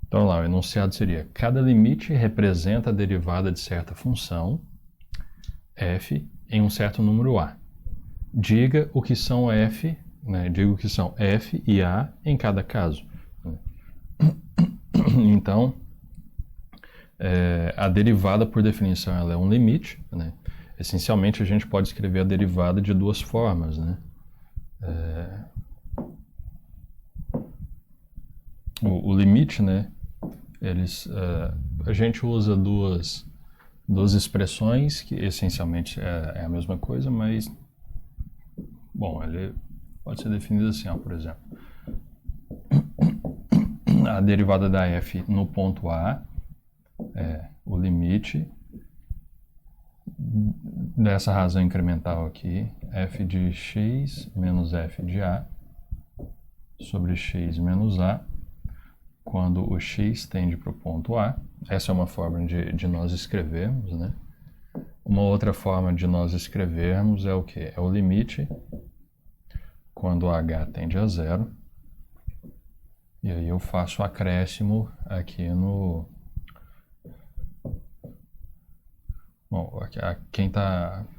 Então lá, o enunciado seria: cada limite representa a derivada de certa função f em um certo número a. Diga o que são f, né? Diga o que são f e a em cada caso. Então, a derivada, por definição, ela é um limite, né? Essencialmente, a gente pode escrever a derivada de duas formas, né? O limite, né? A gente usa duas expressões que essencialmente é a mesma coisa, mas, bom, ele pode ser definido assim, ó, por exemplo. A derivada da f no ponto A é o limite dessa razão incremental aqui, f de x menos f de a sobre x menos a, quando o x tende para o ponto A. Essa é uma forma de nós escrevermos, né? Uma outra forma de nós escrevermos é o quê? É o limite quando h tende a zero. E aí eu faço o acréscimo aqui no... Bom,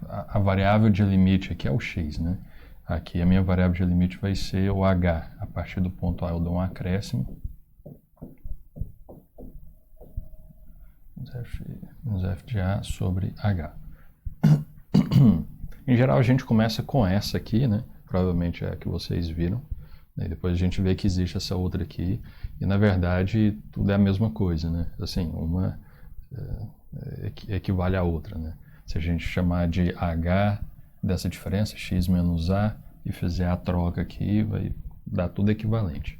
a variável de limite aqui é o x, né? Aqui a minha variável de limite vai ser o h. A partir do ponto A eu dou um acréscimo. Menos f de a sobre h. Em geral, a gente começa com essa aqui, né? Provavelmente é a que vocês viram. E depois a gente vê que existe essa outra aqui. E, na verdade, tudo é a mesma coisa, né? Assim, uma equivale à outra, né? Se a gente chamar de h dessa diferença, x menos a, e fizer a troca aqui, vai dar tudo equivalente.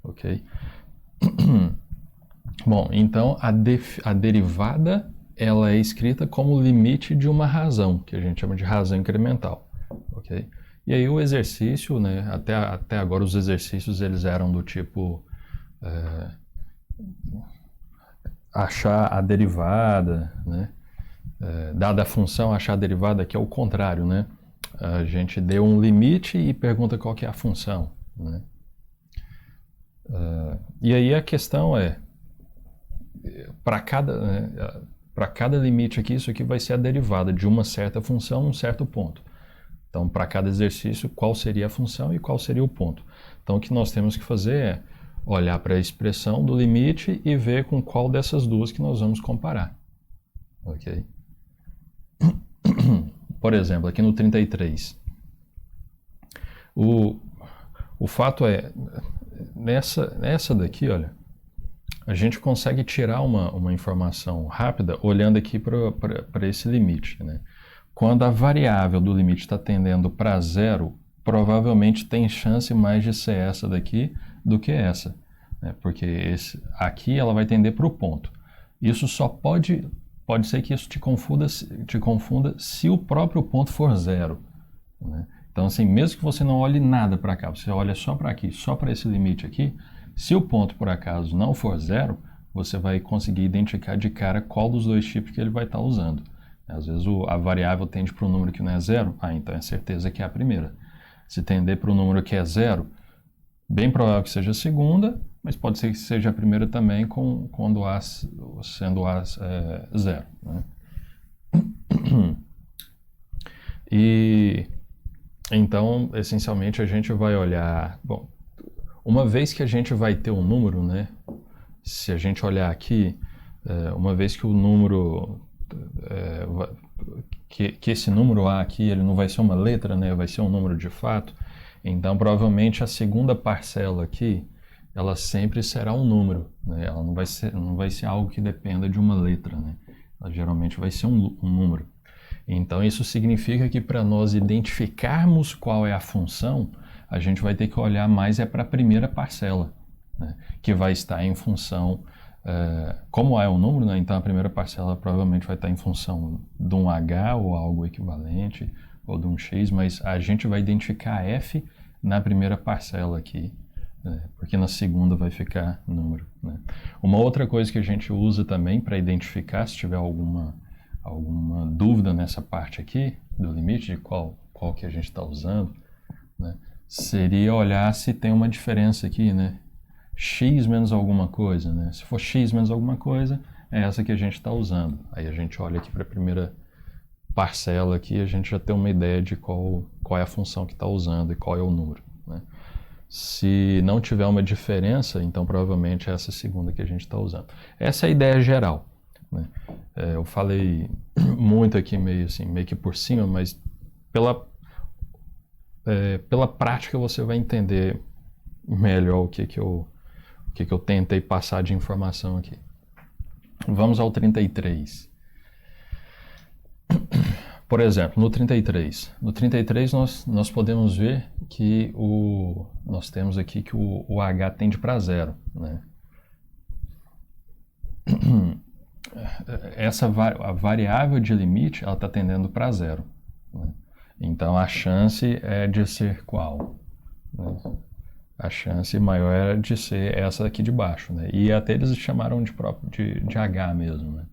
Ok? Bom, então a derivada ela é escrita como limite de uma razão, que a gente chama de razão incremental, ok? E aí o exercício, né, até agora os exercícios eles eram do tipo achar a derivada, né? Dada a função, achar a derivada, que é o contrário, né? A gente deu um limite e pergunta qual que é a função, né? E aí a questão é, para cada limite aqui, isso aqui vai ser a derivada de uma certa função num certo ponto. Então, para cada exercício, qual seria a função e qual seria o ponto. Então, o que nós temos que fazer é olhar para a expressão do limite e ver com qual dessas duas que nós vamos comparar. Ok? Por exemplo, aqui no 33. O fato é, nessa daqui, olha, a gente consegue tirar uma informação rápida olhando aqui para esse limite, né? Quando a variável do limite está tendendo para zero, provavelmente tem chance mais de ser essa daqui do que essa, né? Porque aqui ela vai tender para o ponto. Isso só pode ser que isso te confunda se o próprio ponto for zero, né? Então, assim, mesmo que você não olhe nada para cá, você olha só para aqui, só para esse limite aqui, se o ponto, por acaso, não for zero, você vai conseguir identificar de cara qual dos dois tipos que ele vai estar usando. Às vezes a variável tende para um número que não é zero, então é certeza que é a primeira. Se tender para um número que é zero, bem provável que seja a segunda, mas pode ser que seja a primeira também quando A sendo A zero, né? E então, essencialmente, a gente vai olhar... Bom, uma vez que a gente vai ter um número, né? Se a gente olhar aqui, uma vez que o número... que esse número A aqui, ele não vai ser uma letra, né? Vai ser um número de fato. Então, provavelmente, a segunda parcela aqui, ela sempre será um número, né? Ela não vai ser algo que dependa de uma letra, né? Ela geralmente vai ser um número. Então, isso significa que para nós identificarmos qual é a função, a gente vai ter que olhar mais para a primeira parcela, né? Que vai estar em função... como é um número, né? Então a primeira parcela provavelmente vai estar em função de um h ou algo equivalente, ou de um x, mas a gente vai identificar f na primeira parcela aqui, né? Porque na segunda vai ficar número, né? Uma outra coisa que a gente usa também para identificar, se tiver alguma dúvida nessa parte aqui, do limite, de qual que a gente está usando, né? Seria olhar se tem uma diferença aqui, né? x menos alguma coisa, né? Se for x menos alguma coisa, é essa que a gente está usando. Aí a gente olha aqui para a primeira parcela aqui, a gente já tem uma ideia de qual é a função que está usando e qual é o número, né? Se não tiver uma diferença, então provavelmente é essa segunda que a gente está usando. Essa é a ideia geral, né? Eu falei muito aqui meio que por cima, mas pela prática você vai entender melhor o que eu tentei passar de informação aqui. Vamos ao 33. Por exemplo, no 33 nós podemos ver que nós temos aqui que o h tende para zero, né? A variável de limite ela está tendendo para zero, né? Então a chance é de ser qual, né? A chance maior é de ser essa aqui de baixo, né? E até eles chamaram de h mesmo, né?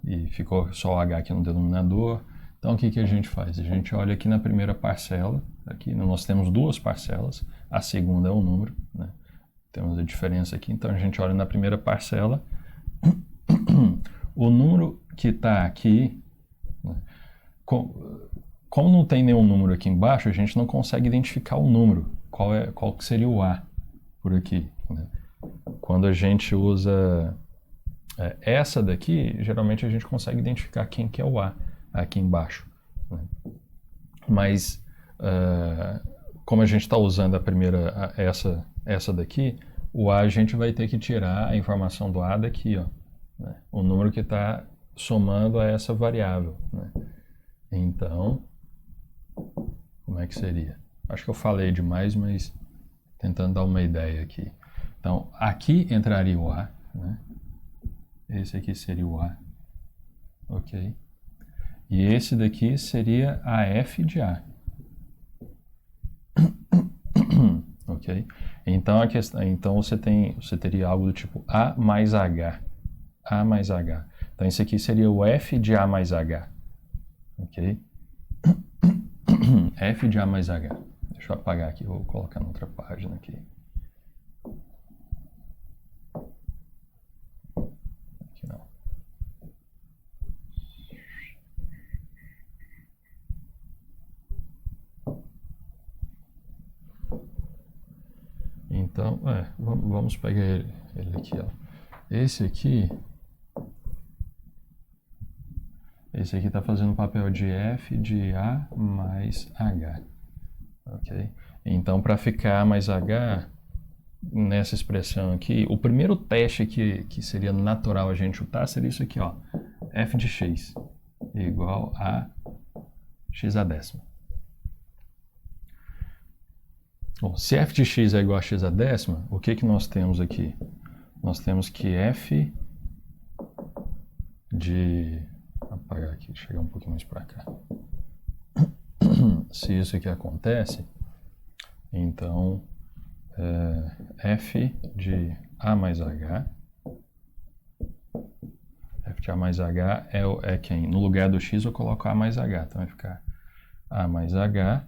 E ficou só o h aqui no denominador. Então o que a gente faz? A gente olha aqui na primeira parcela, aqui nós temos duas parcelas, a segunda é o número, né? Temos a diferença aqui, então a gente olha na primeira parcela, o número que está aqui, né? Como não tem nenhum número aqui embaixo, a gente não consegue identificar o número, qual que seria o a por aqui, né? Quando a gente usa essa daqui, geralmente a gente consegue identificar quem que é o a aqui embaixo, né? Mas como a gente está usando a primeira, essa daqui, o a gente vai ter que tirar a informação do a daqui, ó, né? O número que está somando a essa variável, né? Então, como é que seria? Acho que eu falei demais, mas tentando dar uma ideia aqui. Então, aqui entraria o a, né? Esse aqui seria o a, ok? E esse daqui seria a f de a, ok? Então então você teria algo do tipo a mais h, Então esse aqui seria o f de a mais h, ok? F de a mais h. Deixa eu apagar aqui, vou colocar na outra página aqui. Aqui não. Então, vamos pegar ele aqui, ó. Esse aqui está fazendo o papel de f de a mais h, ok? Então, para ficar a mais h, nessa expressão aqui, o primeiro teste que seria natural a gente chutar seria isso aqui, ó. F de x igual a x a décima. Bom, se f de x é igual a x a décima, o que nós temos aqui? Nós temos que f de... Vou apagar aqui, chegar um pouquinho mais para cá. Se isso aqui acontece, então f de a mais h, f de a mais h é quem? No lugar do x eu coloco a mais h, então vai ficar a mais h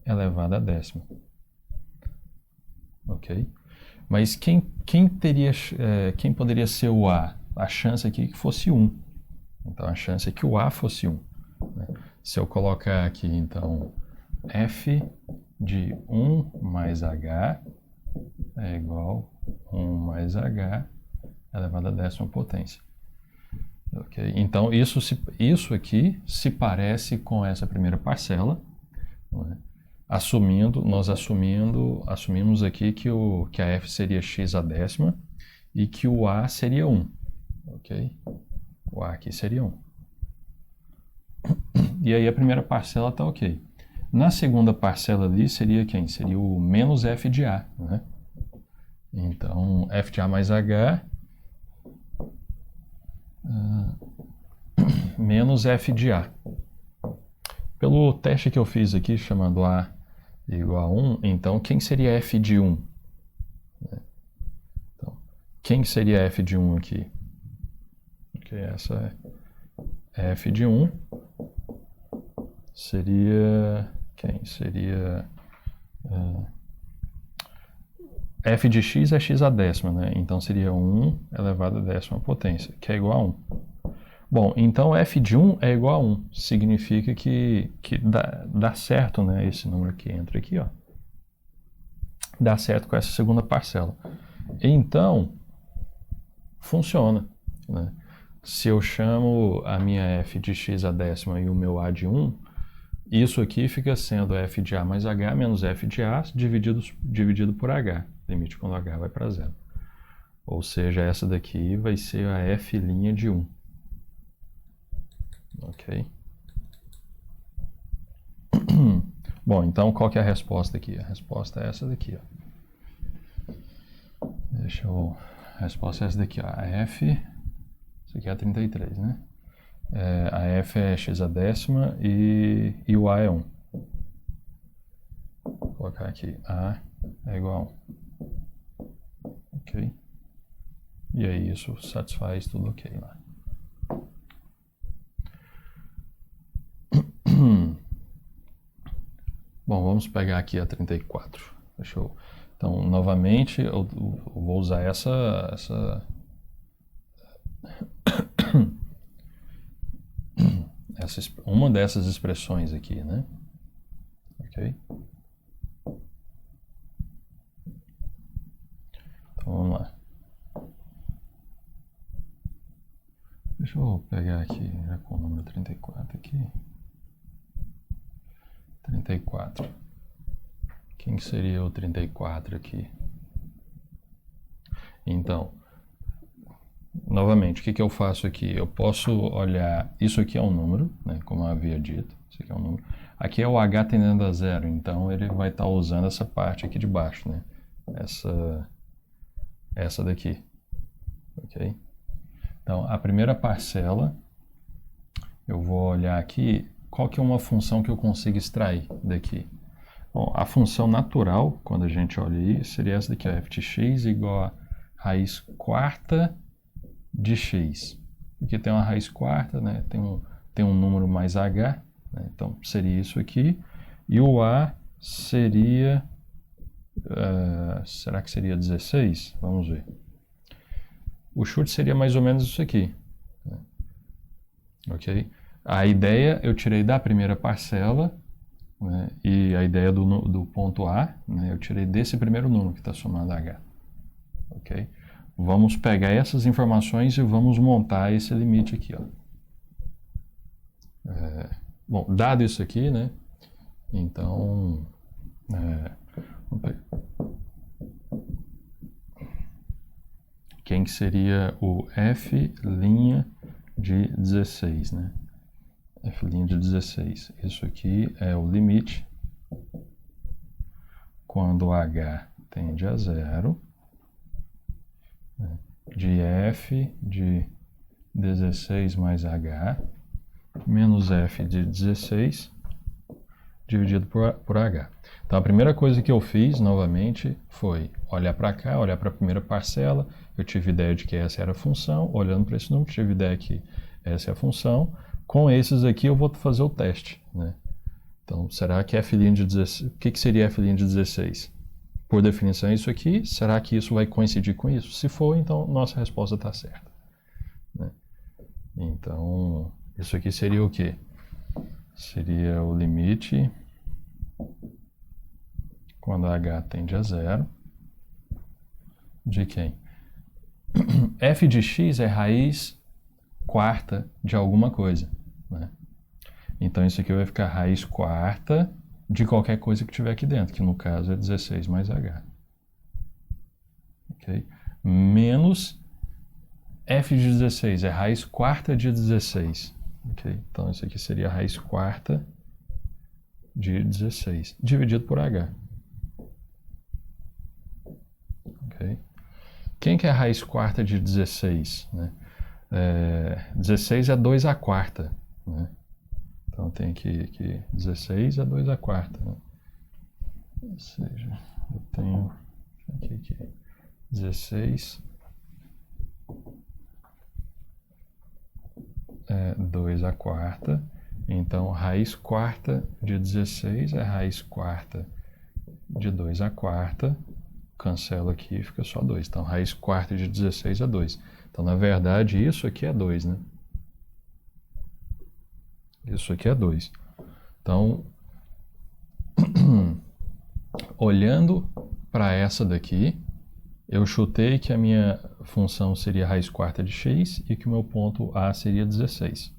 elevado a décima. Ok? Mas quem poderia ser o a? A chance aqui é que fosse 1. Então a chance é que o a fosse 1, né? Se eu colocar aqui, então, f de 1 mais h é igual a 1 mais h elevado à décima potência. Okay? Então isso aqui se parece com essa primeira parcela, né? Nós assumimos aqui que a f seria x a décima e que o a seria 1, ok? O a aqui seria 1. E aí a primeira parcela está ok. Na segunda parcela ali seria quem? Seria o menos f de a, né? Então, f de a mais h menos f de a. Pelo teste que eu fiz aqui, chamando a igual a 1, então quem seria f de 1? Então, quem seria f de 1 aqui? Ok, essa é f de 1. Seria quem? Seria f de x é x à décima, né? Então seria 1 elevado à décima potência, que é igual a 1. Bom, então f de 1 é igual a 1. Significa que dá certo, né? Esse número que entra aqui, ó. Dá certo com essa segunda parcela. Então, funciona, né? Se eu chamo a minha f de x à décima e o meu a de 1, isso aqui fica sendo f de a mais h menos f de a dividido por h, limite quando h vai para zero. Ou seja, essa daqui vai ser a f' de 1. Ok? Bom, então qual que é a resposta aqui? A resposta é essa daqui, ó. A resposta é essa daqui, ó. A f, isso aqui é a 33, né? A f é x à décima e o a é 1. Vou colocar aqui, a é igual a 1. Ok? E aí isso satisfaz tudo ok lá. Bom, vamos pegar aqui a 34. Deixa eu... Então, novamente, eu vou usar uma dessas expressões aqui, né? Ok? Então, vamos lá. Deixa eu pegar aqui, já com o número 34 aqui. 34. Quem seria o 34 aqui? Então, novamente, o que eu faço aqui? Eu posso olhar, isso aqui é um número, né, como eu havia dito, isso aqui é um número. Aqui é o h tendendo a zero, então ele vai estar usando essa parte aqui de baixo, né? Essa daqui, ok? Então, a primeira parcela, eu vou olhar aqui, qual que é uma função que eu consigo extrair daqui? Bom, a função natural, quando a gente olha isso, seria essa daqui, ó, f de x igual a raiz quarta de x. Porque tem uma raiz quarta, né? Tem um número mais h, né? Então seria isso aqui. E o a seria... será que seria 16? Vamos ver. O chute seria mais ou menos isso aqui. Né? Ok? A ideia eu tirei da primeira parcela, né? E a ideia do ponto A, né? Eu tirei desse primeiro número que está somado a h. Ok? Vamos pegar essas informações e vamos montar esse limite aqui, ó. Bom, dado isso aqui, né? Então, quem que seria o f' de 16, né? F' de 16. Isso aqui é o limite quando h tende a zero, né, de f de 16 mais h menos f de 16 dividido por h. Então a primeira coisa que eu fiz novamente foi olhar para cá, olhar para a primeira parcela. Eu tive ideia de que essa era a função. Olhando para esse número, tive ideia que essa é a função. Com esses aqui eu vou fazer o teste, né? Então, será que f' de 16... O que seria f' de 16? Por definição é isso aqui. Será que isso vai coincidir com isso? Se for, então nossa resposta está certa, né? Então, isso aqui seria o quê? Seria o limite quando h tende a zero de quem? f de x é raiz quarta de alguma coisa, né? Então isso aqui vai ficar raiz quarta de qualquer coisa que tiver aqui dentro, que no caso é 16 mais h. Ok? Menos f de 16 é raiz quarta de 16. Ok? Então isso aqui seria raiz quarta de 16, dividido por h. Ok? Quem que é a raiz quarta de 16? Né? 16 é 2 a quarta. Né? Então tem aqui 16 é 2 a quarta. Né? Ou seja, eu tenho aqui 16 é 2 a quarta. Então raiz quarta de 16 é raiz quarta de 2 a quarta. cancelo aqui, fica só 2. Então, raiz quarta de 16 é 2. Então, na verdade, isso aqui é 2, né? Isso aqui é 2. Então, olhando para essa daqui, eu chutei que a minha função seria raiz quarta de x e que o meu ponto A seria 16.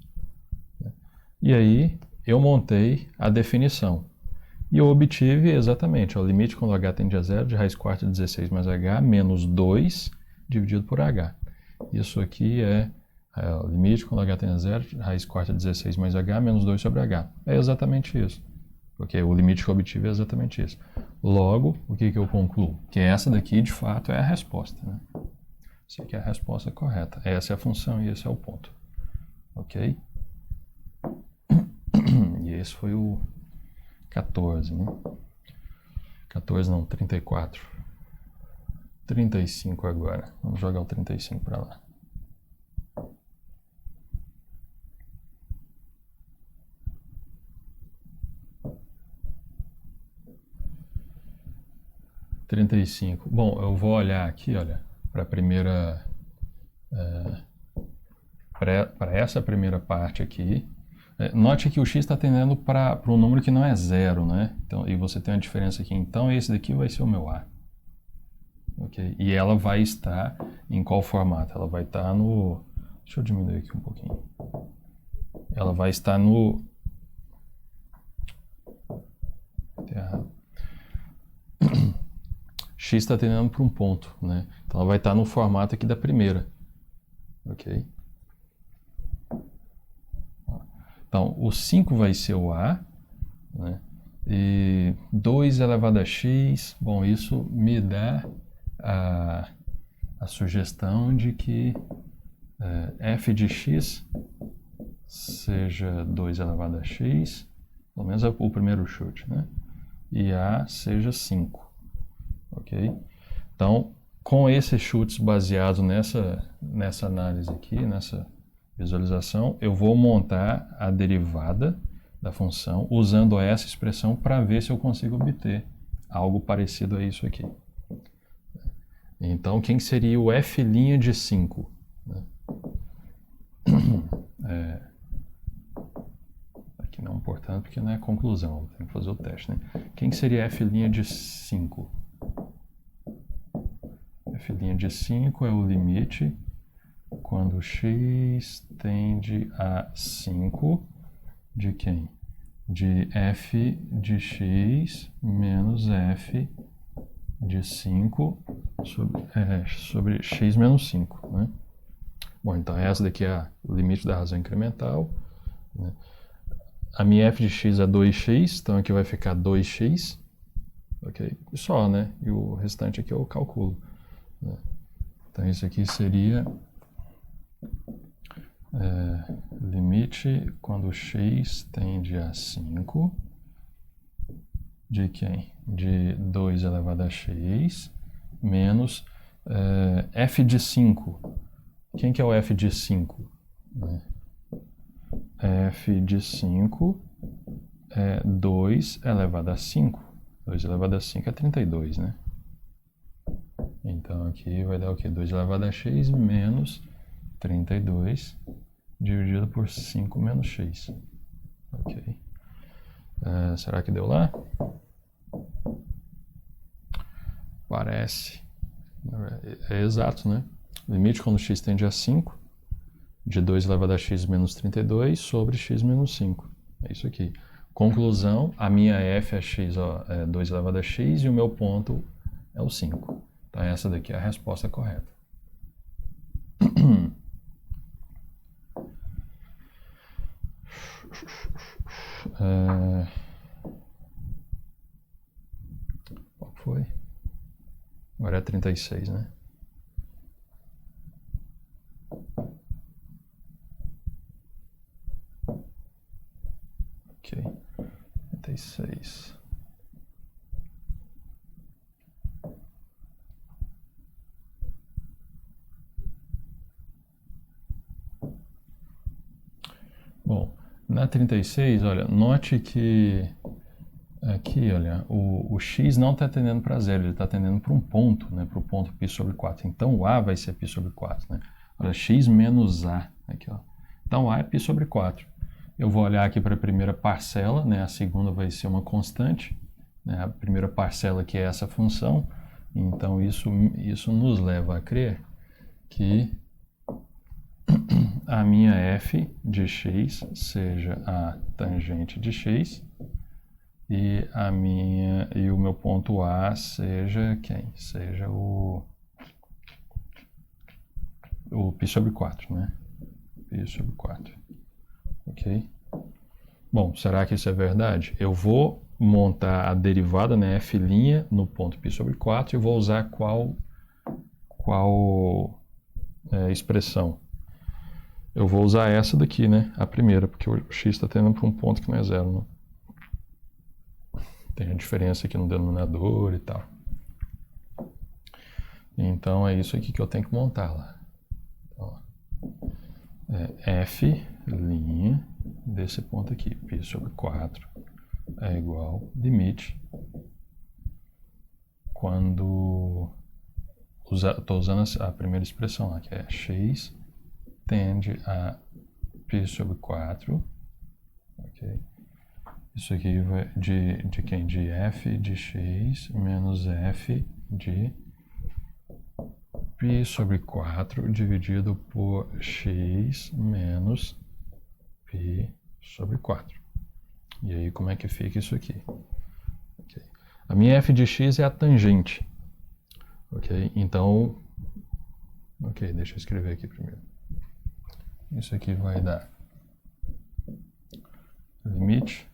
E aí, eu montei a definição. E eu obtive exatamente o limite quando h tende a zero de raiz quarta de 16 mais h menos 2 dividido por h. Isso aqui é o limite quando h tende a zero de raiz quarta de 16 mais h menos 2 sobre h. É exatamente isso. Porque o limite que eu obtive é exatamente isso. Logo, o que eu concluo? Que essa daqui, de fato, é a resposta. Né? Essa aqui é a resposta correta. Essa é a função e esse é o ponto. Ok? E esse foi o 14, né? 14 não, 34. 35 agora. Vamos jogar o 35 para lá. Bom, eu vou olhar aqui, olha, para a primeira, para essa primeira parte aqui. Note que o x está tendendo para um número que não é zero, né? Então, e você tem uma diferença aqui. Então, esse daqui vai ser o meu A. Okay? E ela vai estar em qual formato? Ela vai estar no... Deixa eu diminuir aqui um pouquinho. Ela vai estar no... X está tendendo para um ponto, né? Então ela vai estar no formato aqui da primeira. Ok? Então, o 5 vai ser o A, né? E 2 elevado a x, bom, isso me dá a sugestão de que f de x seja 2 elevado a x, pelo menos é o primeiro chute, né? E A seja 5, ok? Então, com esses chutes baseados nessa análise aqui, nessa visualização, eu vou montar a derivada da função usando essa expressão para ver se eu consigo obter algo parecido a isso aqui. Então, quem seria o f' de 5? Aqui não, portanto, porque não é conclusão, tem que fazer o teste, né? Quem seria f' de 5? F' de 5 é o limite quando x tende a 5 de quem? De f de x menos f de 5 sobre x menos 5, né? Bom, então essa daqui é o limite da razão incremental, né? A minha f de x é 2x, então aqui vai ficar 2x, ok? E só, né? E o restante aqui eu calculo, né? Então isso aqui seria limite quando x tende a 5 de quem? De 2 elevado a x menos f de 5. Quem que é o f de 5? F de 5 é 2 elevado a 5. 2 elevado a 5 é 32, né? Então aqui vai dar o quê? 2 elevado a x menos 32 dividido por 5 menos x. Ok. Será que deu lá? Parece. É exato, né? Limite quando x tende a 5, de 2 elevado a x menos 32 sobre x menos 5. É isso aqui. Conclusão, a minha f é x, ó, é 2 elevado a x e o meu ponto é o 5. Então essa daqui é a resposta correta. Qual foi? Agora é 36, né? Ok. 36. Bom, na 36, olha, note que aqui, olha, o x não está tendendo para zero, ele está tendendo para um ponto, né, para o ponto π sobre 4. Então, o a vai ser π sobre 4, né? Olha, x menos a, aqui, ó. Então, a é π sobre 4. Eu vou olhar aqui para a primeira parcela, né, a segunda vai ser uma constante, né, a primeira parcela que é essa função. Então, isso nos leva a crer que a minha f de x seja a tangente de x e o meu ponto A seja quem? Seja o π sobre 4, né? Π sobre 4. Ok? Bom, será que isso é verdade? Eu vou montar a derivada, né, f' no ponto π sobre 4 e vou usar qual expressão? Eu vou usar essa daqui, né? A primeira, porque o x está tendo para um ponto que não é zero, né? Tem a diferença aqui no denominador e tal. Então, é isso aqui que eu tenho que montar lá. Então, f' desse ponto aqui, π sobre 4, é igual, limite, quando estou usando a primeira expressão lá, que é x tende a π sobre 4, ok? Isso aqui vai de quem? De f de x menos f de π sobre 4 dividido por x menos π sobre 4. E aí, como é que fica isso aqui? Okay. A minha f de x é a tangente. Ok? Então, ok, deixa eu escrever aqui primeiro. Isso aqui vai dar limite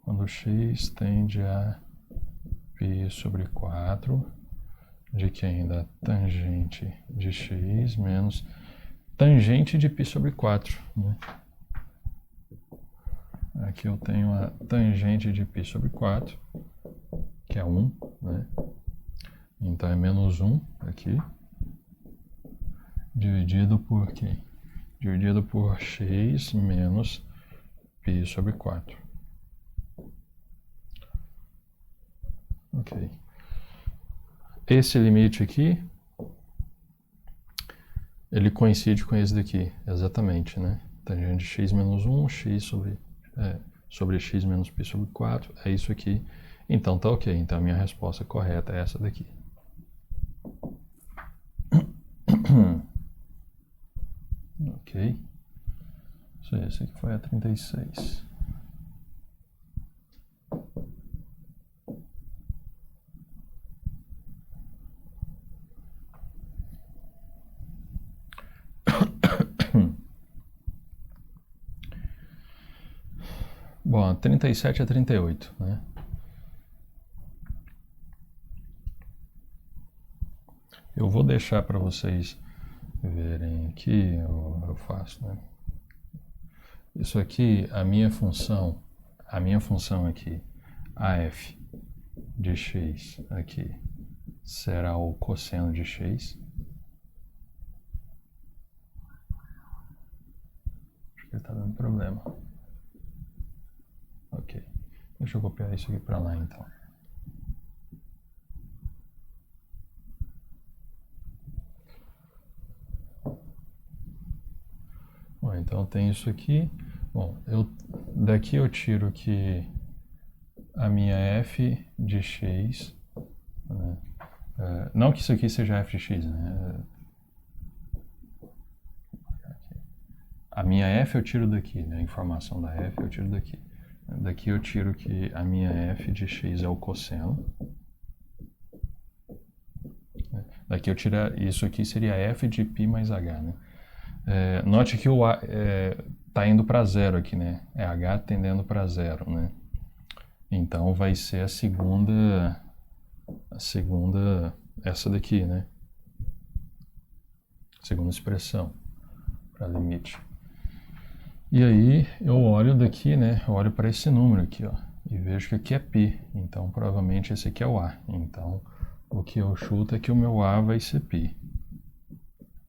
quando x tende a π sobre 4 de quem? Da tangente de x menos tangente de π sobre 4. Né? Aqui eu tenho a tangente de π sobre 4, que é 1, né? Então é menos 1 aqui, dividido por quem? Dividido por x menos π sobre 4. Ok. Esse limite aqui, ele coincide com esse daqui, exatamente, né? Tangente de x menos 1, x sobre x menos π sobre 4, é isso aqui. Então tá ok, então a minha resposta correta é essa daqui. Ok. Isso aí, esse aqui foi a 36. Bom, 37 a 38, né? Eu vou deixar para vocês verem aqui, eu faço, né? Isso aqui, a minha função aqui, AF de x aqui, será o cosseno de x. Acho que está dando problema. Ok. Deixa eu copiar isso aqui para lá, então. Bom, então tem isso aqui. Bom, daqui eu tiro que a minha f de x, né? Não que isso aqui seja f de x, né? A minha f eu tiro daqui, né? A informação da f eu tiro daqui. Daqui eu tiro que a minha f de x é o cosseno. Daqui eu tiro isso aqui, seria f de π mais h, né? Note que o a está indo para zero aqui, né? É h tendendo para zero, né? Então vai ser a segunda, essa daqui, né? Segunda expressão para limite. E aí eu olho daqui, né? Eu olho para esse número aqui, ó, e vejo que aqui é π. Então provavelmente esse aqui é o a. Então o que eu chuto é que o meu a vai ser π.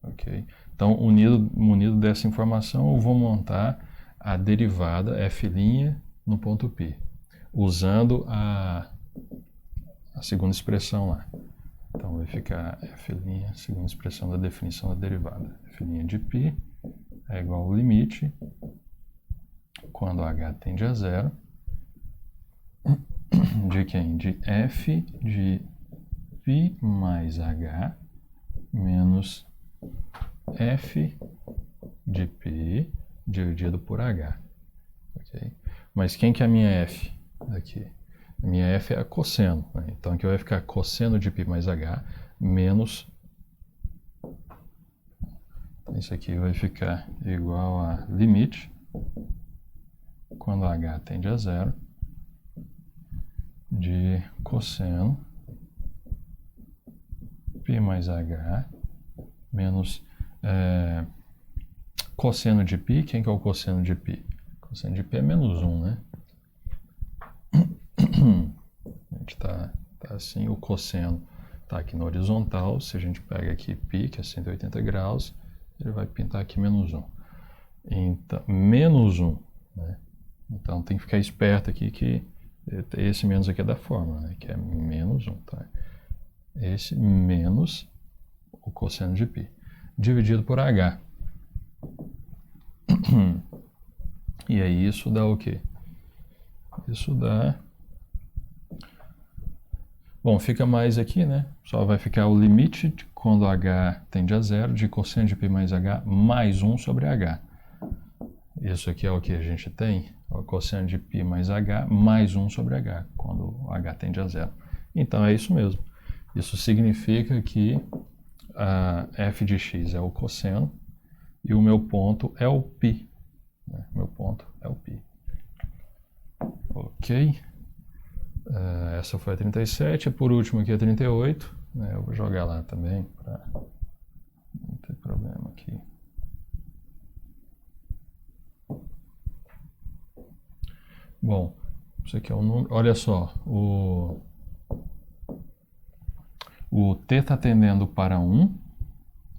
Ok? Então, munido dessa informação, eu vou montar a derivada f' no ponto π. usando a segunda expressão lá. Então vai ficar f', segunda expressão da definição da derivada. F' de π é igual ao limite, quando h tende a zero, de quem? De f de π mais h menos f de π dividido por h. Okay? Mas quem que é a minha f aqui? A minha f é a cosseno. Né? Então aqui vai ficar cosseno de π mais h menos... Então, isso aqui vai ficar igual a limite, quando h tende a zero, de cosseno π mais h menos cosseno de π. Quem que é o cosseno de π? Cosseno de π é menos 1, né? A gente tá assim, o cosseno está aqui na horizontal. Se a gente pega aqui π, que é 180 graus, ele vai pintar aqui menos 1. Então, menos 1, né? Então tem que ficar esperto aqui que esse menos aqui é da fórmula, né? Que é menos 1, tá? Esse menos o cosseno de π, dividido por h. E aí isso dá o quê? Isso dá... Bom, fica mais aqui, né? Só vai ficar o limite de quando h tende a zero de cosseno de π mais h mais 1 sobre h. Isso aqui é o que a gente tem, o cosseno de π mais h mais 1 sobre h, quando h tende a zero. Então é isso mesmo. Isso significa que a f de x é o cosseno e o meu ponto é o π. Né? Meu ponto é o π. Ok. Essa foi a 37. Por último aqui a 38. Né? Eu vou jogar lá também para não ter problema aqui. Bom, isso aqui é o número. Olha só, o t está tendendo para 1,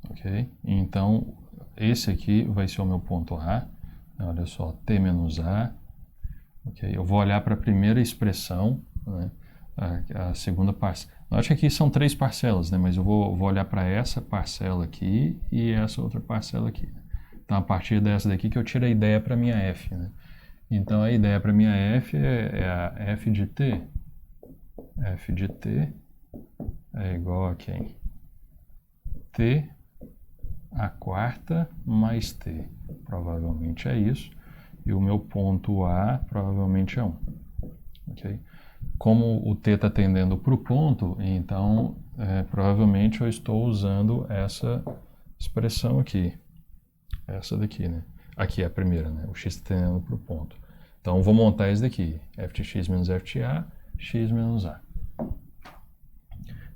ok? Então, esse aqui vai ser o meu ponto A. Olha só, t menos A. Okay? Eu vou olhar para a primeira expressão, né? A segunda parcela. Note que aqui são 3 parcelas, né? Mas eu vou olhar para essa parcela aqui e essa outra parcela aqui. Então, a partir dessa daqui que eu tiro a ideia para a minha f, né? Então, a ideia para a minha f é a f de t. F de t é igual a quem? T a quarta mais t. Provavelmente é isso. E o meu ponto A provavelmente é 1. Okay? Como o t está tendendo para o ponto, então provavelmente eu estou usando essa expressão aqui. Essa daqui, né? Aqui é a primeira, né? O x está tendendo para o ponto. Então, vou montar esse daqui. f de x menos f de a, x menos a.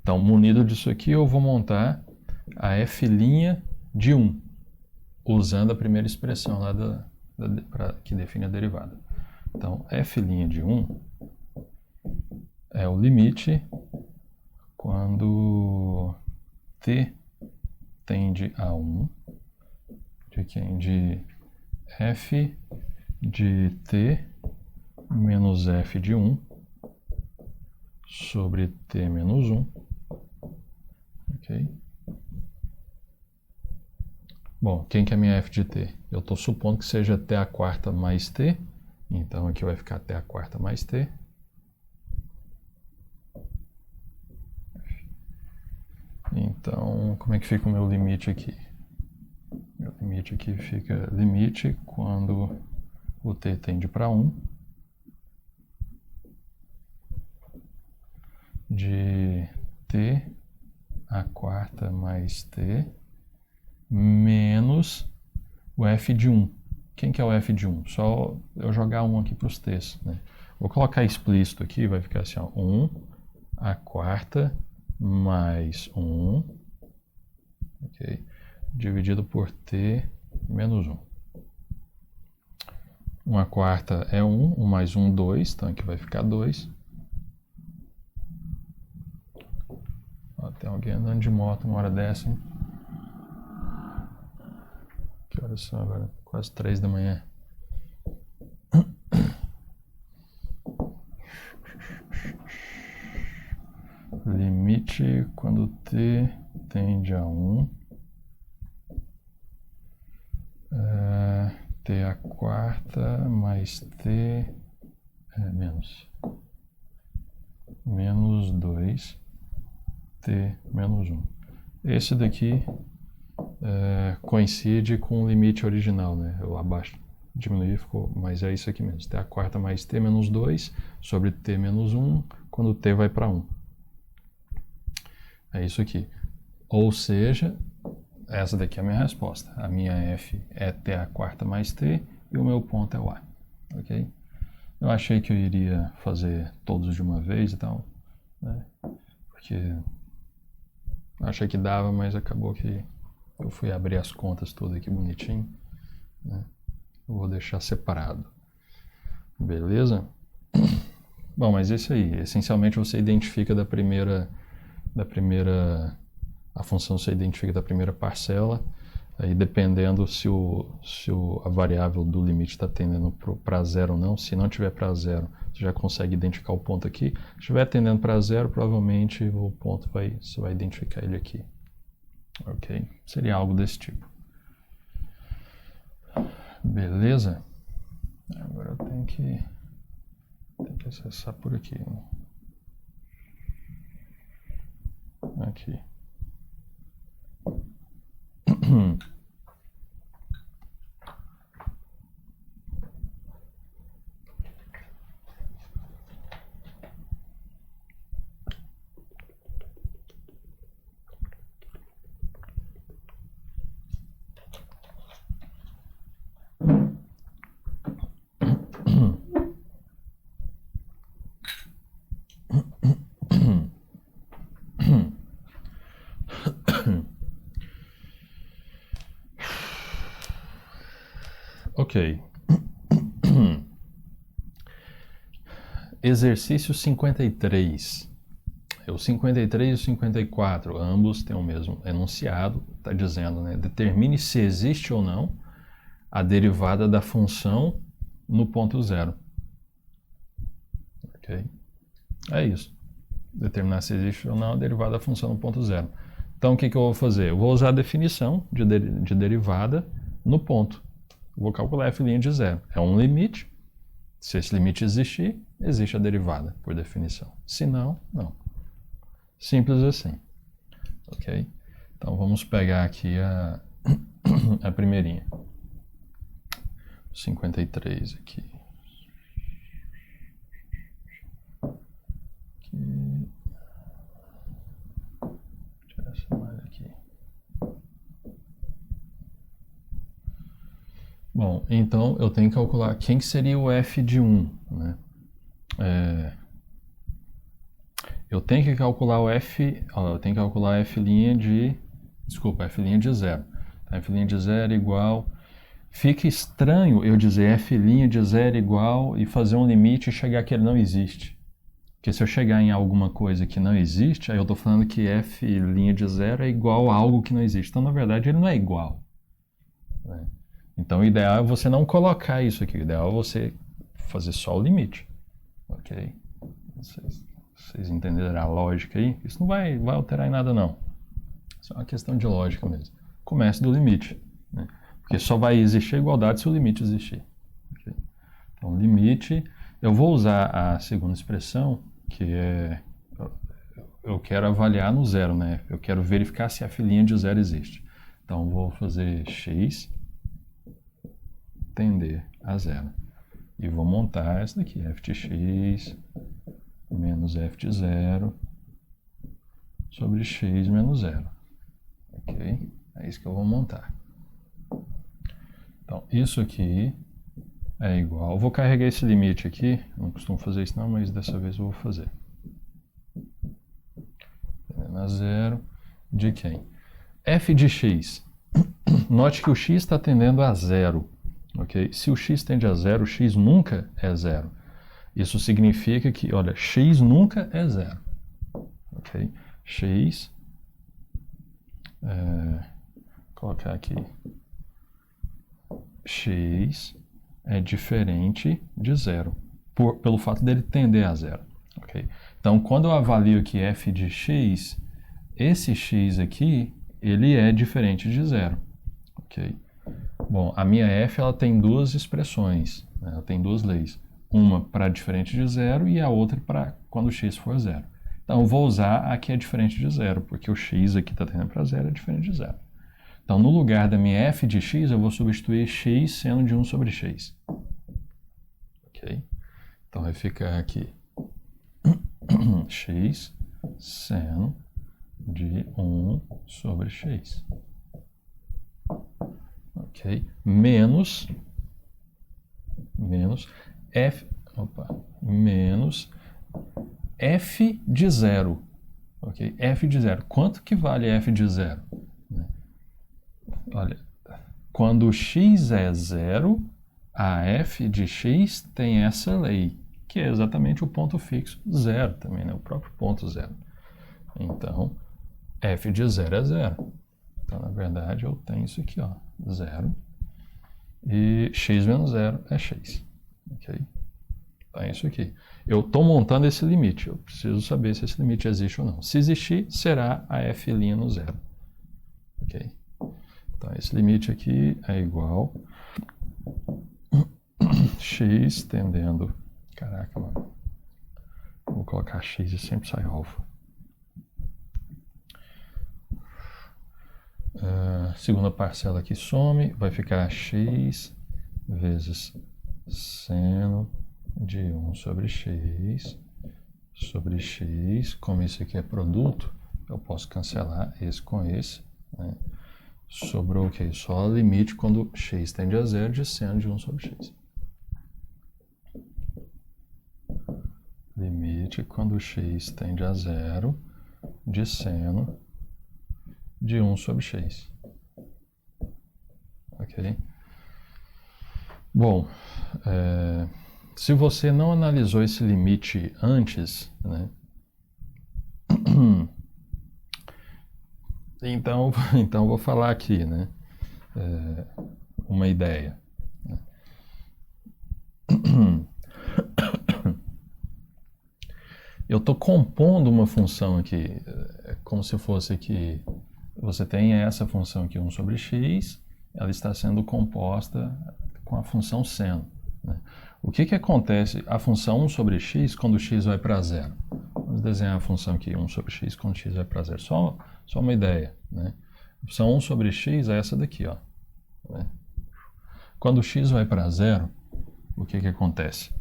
Então, munido disso aqui, eu vou montar a f' de 1, usando a primeira expressão lá que define a derivada. Então, f' de 1 é o limite quando t tende a 1 de quem? De f de t menos f de 1 sobre t menos 1. Ok? Bom, quem que é minha f de t? Eu estou supondo que seja t a quarta mais t. Então, aqui vai ficar t a quarta mais t. Então, como é que fica o meu limite aqui? Meu limite aqui fica limite quando o t tende para 1 de t a quarta mais t menos o f de 1. Quem que é o f de 1? Só eu jogar 1 aqui para os t's. Né? Vou colocar explícito aqui, vai ficar assim, ó, 1 a quarta mais 1, okay, dividido por t menos 1. 1 a quarta é 1, 1 mais 1, 2, então aqui vai ficar 2. Ó, tem alguém andando de moto uma hora dessa, hein? Que horas são agora? Quase 3 da manhã. limite quando t tende a 1, t a quarta mais t menos 2, t menos 1. Esse daqui coincide com o limite original, né? Eu abaixo, diminuí, ficou, mas é isso aqui mesmo. T a quarta mais t menos 2 sobre t menos 1, quando t vai para 1. É isso aqui. Ou seja, essa daqui é a minha resposta. A minha f é t a quarta mais t e o meu ponto é o a. Ok? Eu achei que eu iria fazer todos de uma vez e tal, né? Porque achei que dava, mas acabou que eu fui abrir as contas tudo aqui bonitinho, né? Eu vou deixar separado. Beleza? Bom, mas isso aí. Essencialmente você identifica a função você identifica da primeira parcela, aí dependendo se a variável do limite está tendendo para zero ou não. Se não tiver para zero, você já consegue identificar o ponto aqui. Se estiver tendendo para zero, provavelmente o ponto você vai identificar ele aqui. Ok? Seria algo desse tipo. Beleza? Agora eu tenho que acessar por aqui, né? Aqui. Ok. Exercício 53. O 53 e o 54, ambos têm o mesmo enunciado. Está dizendo, né? Determine se existe ou não a derivada da função no ponto zero. Ok? É isso. Determinar se existe ou não a derivada da função no ponto zero. Então, o que eu vou fazer? Eu vou usar a definição de derivada no ponto. Eu vou calcular f' de zero. É um limite. Se esse limite existir, existe a derivada, por definição. Se não, não. Simples assim. Ok? Então, vamos pegar aqui a primeirinha. 53 aqui. Tirar essa malha aqui. Bom, então eu tenho que calcular quem que seria o f de 1, né? Eu tenho que calcular o f, eu tenho que calcular f' de, desculpa, f' de 0. F' de 0 igual, fica estranho eu dizer f' de 0 igual e fazer um limite e chegar que ele não existe. Porque se eu chegar em alguma coisa que não existe, aí eu estou falando que f' de 0 é igual a algo que não existe. Então, na verdade, ele não é igual, né? Então, o ideal é você não colocar isso aqui. O ideal é você fazer só o limite. Ok? Vocês entenderam a lógica aí? Isso não vai alterar em nada, não. Isso é uma questão de lógica mesmo. Comece do limite, né? Porque só vai existir a igualdade se o limite existir. Okay? Então, limite... Eu vou usar a segunda expressão, que é... Eu quero avaliar no zero, né? Eu quero verificar se a filinha de zero existe. Então, vou fazer x tender a zero. E vou montar essa daqui, f de x menos f de zero sobre x menos zero. Ok? É isso que eu vou montar. Então, isso aqui é igual... Eu vou carregar esse limite aqui. Eu não costumo fazer isso não, mas dessa vez eu vou fazer. Tendendo a zero de quem? F de x. Note que o x está tendendo a zero. Okay? Se o x tende a zero, o x nunca é zero. Isso significa que, olha, x nunca é zero. Ok? X... colocar aqui. X é diferente de zero, pelo fato dele tender a zero. Okay? Então, quando eu avalio aqui f de x, esse x aqui, ele é diferente de zero. Ok? Bom, a minha f ela tem duas expressões, né? Ela tem duas leis. Uma para diferente de zero e a outra para quando x for zero. Então, eu vou usar a que é diferente de zero, porque o x aqui está tendendo para zero é diferente de zero. Então, no lugar da minha f de x, eu vou substituir x seno de 1 sobre x. Ok? Então, vai ficar aqui x seno de 1 sobre x. Ok? Menos f, menos f de zero. Ok? F de zero. Quanto que vale f de zero? Olha, quando x é zero, a f de x tem essa lei, que é exatamente o ponto fixo zero também, né? O próprio ponto zero. Então, f de zero é zero. Então, na verdade, eu tenho isso aqui, ó, zero. E x menos zero é x. Ok? Então, é isso aqui. Eu estou montando esse limite. Eu preciso saber se esse limite existe ou não. Se existir, será a f' no zero. Ok? Então, esse limite aqui é igual x tendendo... Caraca, mano. Vou colocar x e sempre sai alfa. Segunda parcela aqui some, vai ficar x vezes seno de 1 sobre x, como isso aqui é produto, eu posso cancelar esse com esse, né? Sobrou o que? Só o limite quando x tende a zero de seno de 1 sobre x. Limite quando x tende a zero de seno de 1 sobre x. Ok? Bom, se você não analisou esse limite antes, né? Então vou falar aqui, né? Uma ideia. Eu estou compondo uma função aqui, como se fosse que você tem essa função aqui, 1 sobre x, ela está sendo composta com a função seno. Né? O que acontece? A função 1 sobre x, quando x vai para zero. Vamos desenhar a função aqui, 1 sobre x, quando x vai para zero. Só uma ideia. Né? A função 1 sobre x é essa daqui. Ó, né? Quando x vai para zero, o que acontece?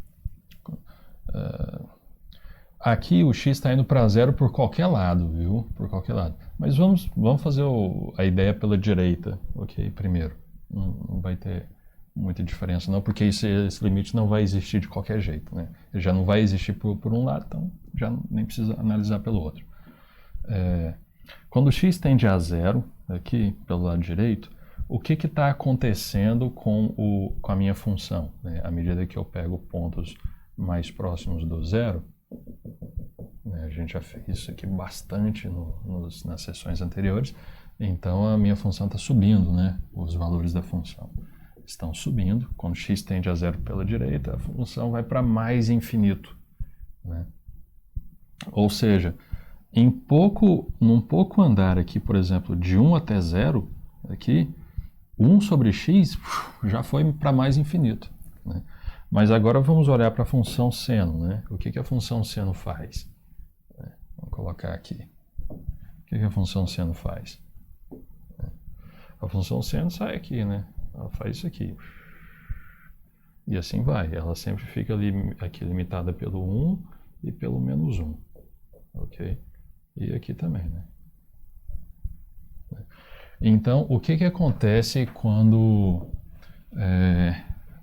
Aqui o x está indo para zero por qualquer lado, viu? Por qualquer lado. Mas vamos fazer a ideia pela direita, ok? Primeiro. Não vai ter muita diferença não, porque esse limite não vai existir de qualquer jeito, né? Ele já não vai existir por um lado, então já nem precisa analisar pelo outro. Quando x tende a zero, aqui pelo lado direito, o que está acontecendo com a minha função? Né? À medida que eu pego pontos mais próximos do zero, né? A gente já fez isso aqui bastante nas sessões anteriores, então a minha função está subindo, né? Os valores da função estão subindo. Quando x tende a zero pela direita, a função vai para mais infinito. Né? Ou seja, num pouco andar aqui, por exemplo, de 1 até 0, aqui, 1 sobre x já foi para mais infinito. Né? Mas agora vamos olhar para a função seno. Né? O que a função seno faz? Vamos colocar aqui. O que a função seno faz? A função seno sai aqui, né? Ela faz isso aqui. E assim vai. Ela sempre fica aqui limitada pelo 1 e pelo menos 1. Ok? E aqui também, né? Então, o que acontece quando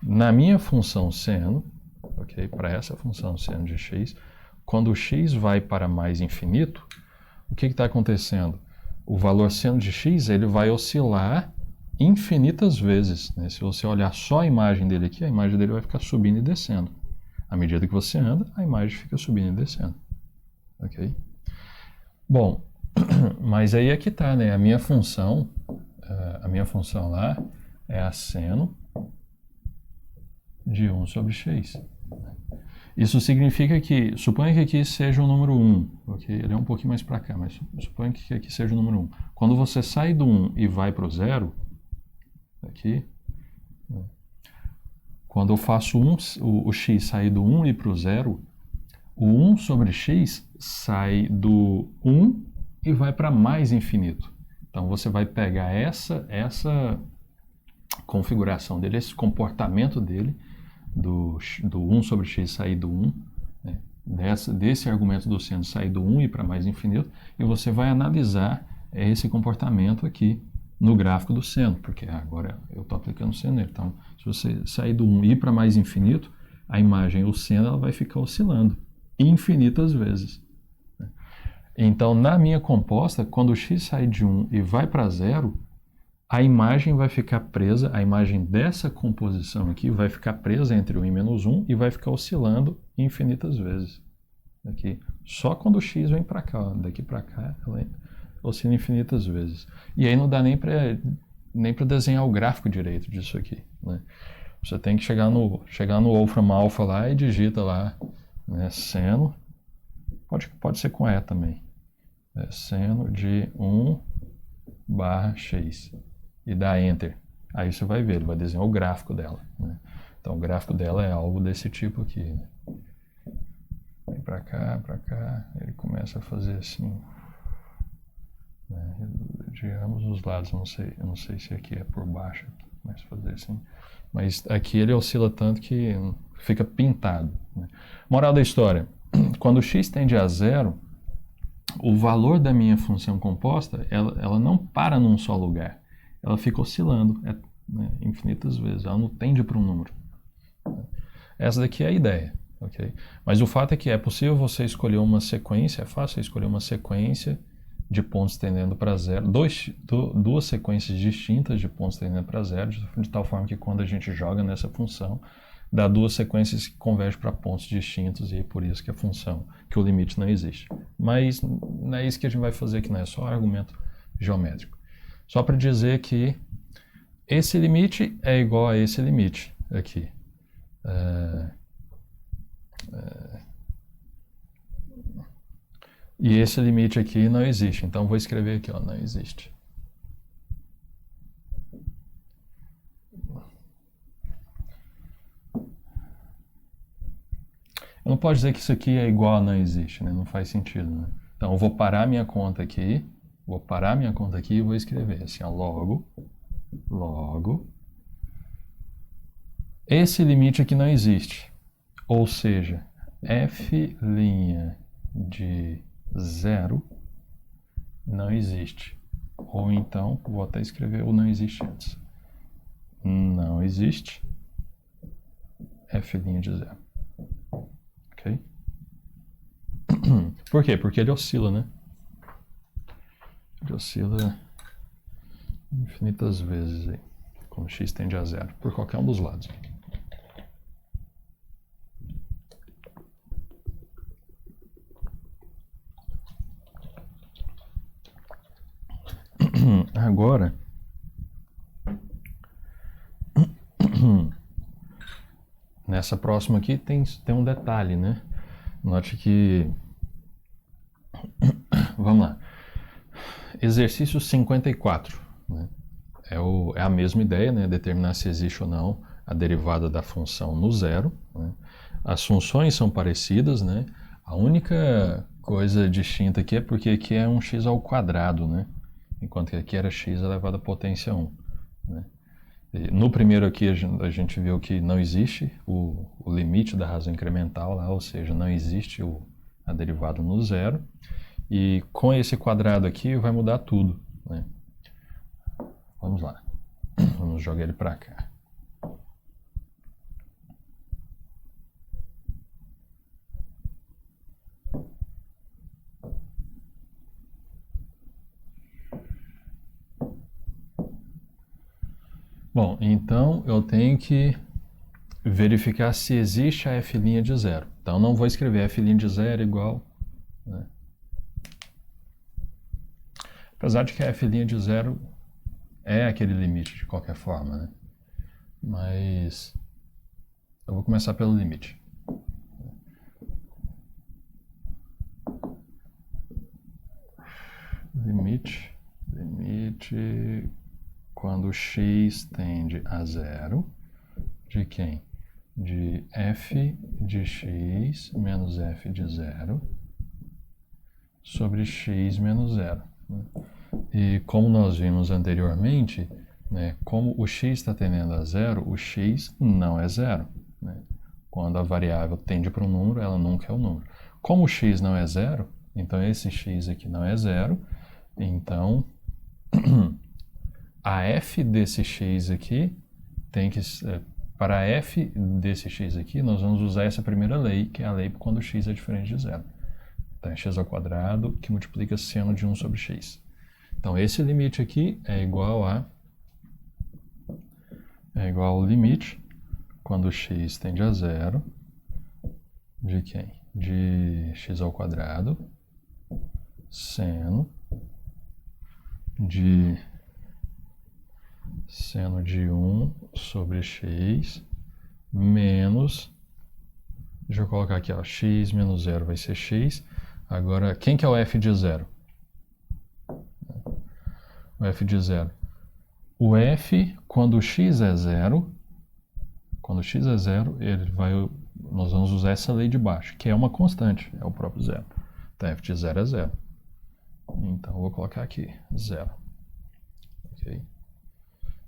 na minha função seno, ok? Para essa função seno de x, quando o x vai para mais infinito, o que está acontecendo? O valor seno de x ele vai oscilar infinitas vezes. Né? Se você olhar só a imagem dele aqui, a imagem dele vai ficar subindo e descendo. À medida que você anda, a imagem fica subindo e descendo. Ok? Bom, mas aí é que está, né? A minha função lá é a seno de 1 sobre x. Isso significa que, suponha que aqui seja o número 1, ok? Ele é um pouquinho mais para cá, mas suponha que aqui seja o número 1. Quando você sai do 1 e vai para o 0, aqui, quando eu faço o x sair do 1 e para o 0, o 1 sobre x sai do 1 e vai para mais infinito. Então você vai pegar essa configuração dele, esse comportamento dele, do 1 sobre x sair do 1, né, desse argumento do seno sair do 1 e para mais infinito, e você vai analisar esse comportamento aqui no gráfico do seno, porque agora eu estou aplicando o seno nele. Então, se você sair do 1 e ir para mais infinito, a imagem, o seno, ela vai ficar oscilando infinitas vezes. Então, na minha composta, quando o x sai de 1 e vai para 0, a imagem vai ficar presa, a imagem dessa composição aqui vai ficar presa entre 1 e menos 1 e vai ficar oscilando infinitas vezes. Aqui. Só quando o x vem para cá, daqui para cá, ela oscila infinitas vezes. E aí não dá nem para desenhar o gráfico direito disso aqui, né? Você tem que chegar no Wolfram Alpha lá e digita lá, né, seno, pode ser com E também, seno de 1 barra x, e dá Enter. Aí você vai ver, ele vai desenhar o gráfico dela, né? Então o gráfico dela é algo desse tipo aqui, né? Vem para cá, ele começa a fazer assim, né, de ambos os lados. Eu não sei se aqui é por baixo, mas fazer assim. Mas aqui ele oscila tanto que fica pintado, né? Moral da história: quando x tende a 0, o valor da minha função composta, ela não para num só lugar. Ela fica oscilando, né, infinitas vezes. Ela não tende para um número. Essa daqui é a ideia, ok? Mas o fato é que é possível você escolher uma sequência, é fácil escolher uma sequência de pontos tendendo para 0, duas sequências distintas de pontos tendendo para 0, de tal forma que quando a gente joga nessa função, dá duas sequências que convergem para pontos distintos, e é por isso que a função, que o limite não existe. Mas não é isso que a gente vai fazer aqui, não é só argumento geométrico. Só para dizer que esse limite é igual a esse limite aqui. E esse limite aqui não existe. Então vou escrever aqui, ó, não existe. Eu não posso dizer que isso aqui é igual a não existe, né? Não faz sentido, né? Então eu vou parar minha conta aqui, e vou escrever assim, ó, logo, esse limite aqui não existe. Ou seja, f' de 0 não existe. Ou então, vou até escrever o não existe antes. Não existe f' de 0. Ok? Por quê? Porque ele oscila, né? Ele oscila infinitas vezes aí, quando x tende a 0, por qualquer um dos lados. Agora, nessa próxima aqui tem um detalhe, né? Note que, vamos lá, exercício 54, né? É a mesma ideia, né? Determinar se existe ou não a derivada da função no zero, né? As funções são parecidas, né? A única coisa distinta aqui é porque aqui é um x ao quadrado, né? Enquanto que aqui era x elevado à potência 1, né? No primeiro aqui a gente viu que não existe o limite da razão incremental lá, ou seja, não existe a derivada no zero. E com esse quadrado aqui vai mudar tudo, né? Vamos lá, vamos jogar ele para cá. Bom, então eu tenho que verificar se existe a f' de 0. Então não vou escrever f' de 0 igual, né? Apesar de que a f' de 0 é aquele limite de qualquer forma, né? Mas eu vou começar pelo limite. limite quando x tende a zero, de quem? De f de x menos f de zero sobre x menos zero. E como nós vimos anteriormente, né, como o x está tendendo a zero, o x não é zero. Né? Quando a variável tende para um número, ela nunca é um número. Como o x não é zero, então esse x aqui não é zero, então a f desse x aqui tem que... Para f desse x aqui, nós vamos usar essa primeira lei, que é a lei quando x é diferente de zero. Então é x ao quadrado que multiplica seno de 1 sobre x. Então esse limite aqui é igual ao limite quando x tende a zero de quem? De x ao quadrado seno de 1 sobre x menos, deixa eu colocar aqui, ó, x menos 0 vai ser x. Agora, quem que é o f de 0? O f de 0. O f, quando x é 0, nós vamos usar essa lei de baixo, que é uma constante, é o próprio zero. Então, f de 0 é 0. Então, eu vou colocar aqui, 0. Ok?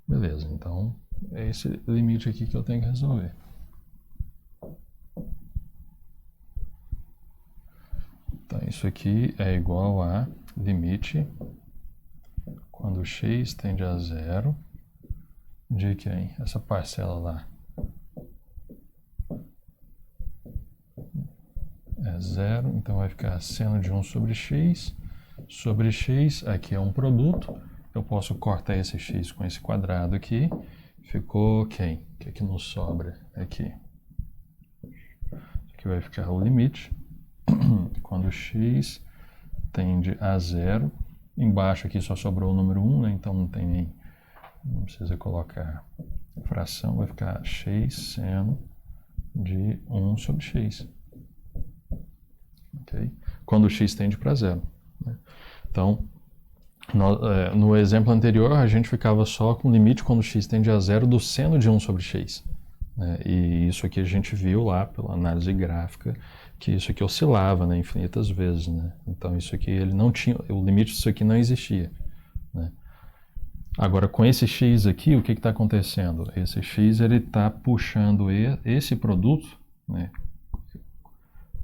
Beleza, então é esse limite aqui que eu tenho que resolver. Então, isso aqui é igual a limite quando x tende a 0 de quem? Essa parcela lá é 0, então vai ficar seno de 1 sobre x. Sobre x, aqui é um produto. Eu posso cortar esse x com esse quadrado aqui. Ficou quem? O que é que nos sobra aqui? Aqui vai ficar o limite quando x tende a 0. Embaixo aqui só sobrou o número 1, né? Então não precisa colocar fração. Vai ficar x seno de 1 sobre x. Okay? Quando x tende para 0. Né? Então, no exemplo anterior, a gente ficava só com o limite quando x tende a 0 do seno de 1 sobre x. Né? E isso aqui a gente viu lá pela análise gráfica, que isso aqui oscilava, né, infinitas vezes. Né? Então, isso aqui, ele não tinha, o limite disso aqui não existia. Né? Agora, com esse x aqui, o que está acontecendo? Esse x está puxando esse produto, né?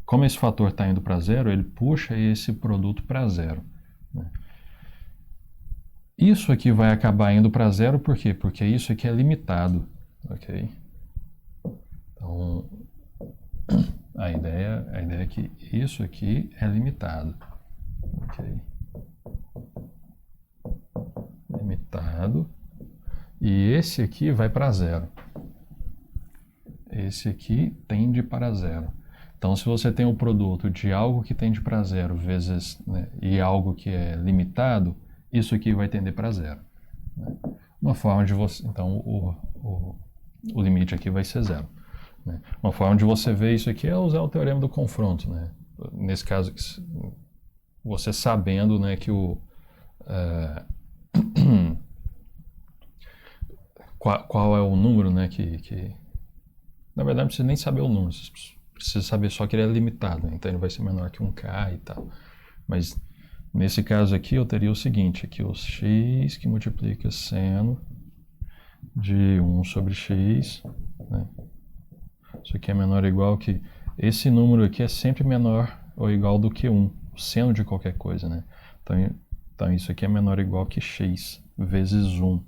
Como esse fator está indo para 0, ele puxa esse produto para 0. Né? Isso aqui vai acabar indo para 0, por quê? Porque isso aqui é limitado. Ok? Então, a ideia é que isso aqui é limitado. Ok? Limitado. E esse aqui vai para 0. Esse aqui tende para 0. Então, se você tem o produto de algo que tende para 0 vezes, né, e algo que é limitado, isso aqui vai tender para 0. Né? Uma forma de você... Então, o limite aqui vai ser 0. Né? Uma forma de você ver isso aqui é usar o teorema do confronto. Né? Nesse caso, você sabendo, né, que qual é o número, né, que... Na verdade, não precisa nem saber o número. Precisa saber só que ele é limitado, né? Então ele vai ser menor que 1k e tal. Mas nesse caso aqui eu teria o seguinte, aqui o x que multiplica seno de 1 sobre x, né? Isso aqui é menor ou igual que... Esse número aqui é sempre menor ou igual do que 1, o seno de qualquer coisa, né? Então isso aqui é menor ou igual que x vezes 1.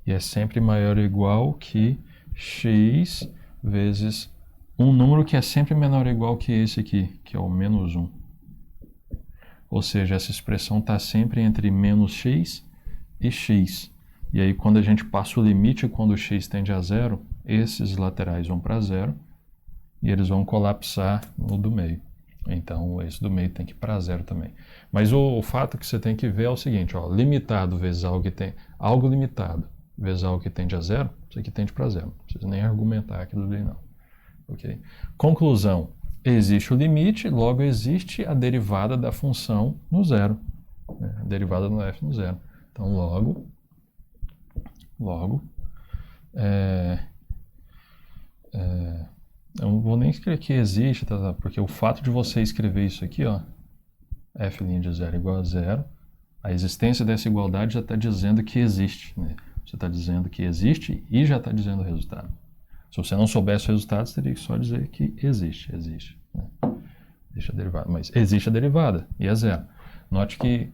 E é sempre maior ou igual que x vezes um número que é sempre menor ou igual que esse aqui, que é o menos 1. Ou seja, essa expressão está sempre entre menos x e x. E aí, quando a gente passa o limite, quando o x tende a 0, esses laterais vão para 0 e eles vão colapsar no do meio. Então, esse do meio tem que ir para 0 também. Mas o fato que você tem que ver é o seguinte, ó, limitado vezes algo que tem... Algo limitado vezes algo que tende a 0, isso aqui tende para 0. Não precisa nem argumentar aquilo ali, não. Okay? Conclusão, existe o limite, logo existe a derivada da função no 0. né? A derivada no f no zero. Então, logo, eu não vou nem escrever que existe, tá, porque o fato de você escrever isso aqui, ó, f' de zero igual a zero, a existência dessa igualdade já está dizendo que existe, né? Você está dizendo que existe e já está dizendo o resultado. Se você não soubesse o resultado, você teria que só dizer que existe, né? Existe a derivada, mas existe a derivada e é zero. Note que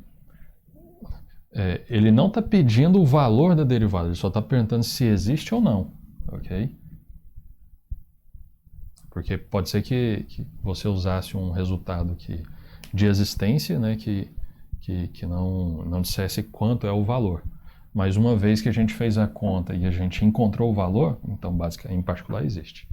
ele não está pedindo o valor da derivada, ele só está perguntando se existe ou não, ok? Porque pode ser que você usasse um resultado de existência, né, que não dissesse quanto é o valor. Mas uma vez que a gente fez a conta e a gente encontrou o valor, então basicamente, em particular, existe.